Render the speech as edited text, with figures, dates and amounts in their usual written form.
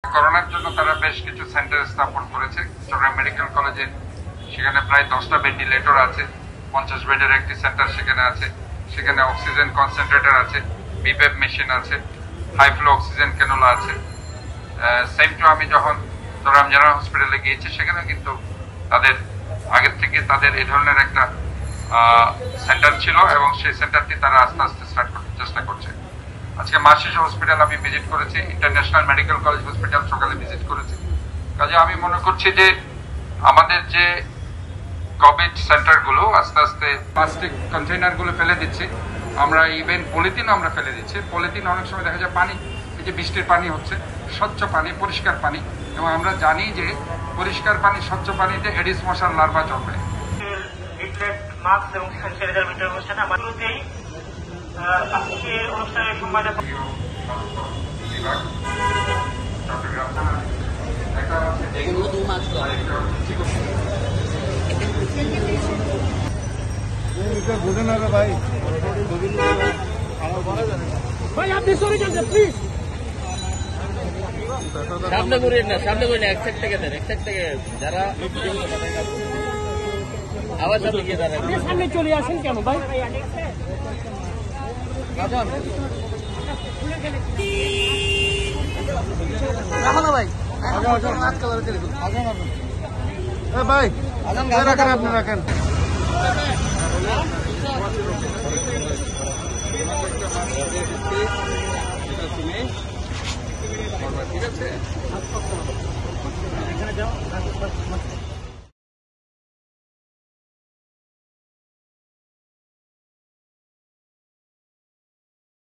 করোনার জন্য তারা বেশ কিছু সেন্টার স্থাপন করেছে। চট্টগ্রাম মেডিকেল কলেজে সেখানে প্রায় 10টা ভেন্টিলেটর আছে, 50 বেডের একটি সেন্টার সেখানে আছে। সেখানে অক্সিজেন কনসেন্ট্রেটর আছে, বিপেপ মেশিন আছে, হাই ফ্লো অক্সিজেন ক্যানুলা আছে। সেম টু আমি যখন চট্টগ্রাম জেনারেল হসপিটালে গিয়েছি, সেখানে কিন্তু তাদের আগের থেকে তাদের এই ধরনের একটা সেন্টার ছিল এবং সেই সেন্টারটি তারা আস্তে আস্তে স্টার্ট করতে চেষ্টা করছে। আজকে মার্শিশু হসপিটাল আমি ভিজিট করেছি, ইন্টারন্যাশনাল মেডিকেল কলেজ হসপিটাল সকালে ভিজিট করেছি। কাজে আমি মনে করছি যে আমাদের যে কোভিড সেন্টারগুলো আস্তে আস্তে প্লাস্টিক কন্টেইনারগুলো ফেলে দিচ্ছি, আমরা ইভেন পলিথিনও আমরা ফেলে দিচ্ছি। পলিথিন অনেক সময় দেখা যায় পানি, এই যে বৃষ্টির পানি হচ্ছে, স্বচ্ছ পানি, পরিষ্কার পানি, এবং আমরা জানি যে পরিষ্কার পানি, স্বচ্ছ পানিতে এডিস মশার লার্ভা জন্মে। মাস্ক এবং স্যানিটাইজার বিতরণ অনুষ্ঠানে আমার শুরুতেই আজকের অনুষ্ঠানের সম্মানিত ভাই আপনি সরে যান প্লিজ। সামনে করেন না, সামনে করেন, এক সাইড থেকে দেন, এক সাইড থেকে যারা আবার সামনে গিয়ে দাঁড়ান। সামনে চলে আসেন কেন ভাই? রাখো না ভাই, ভাই রাখেন, আপনি রাখেন। রাখেন।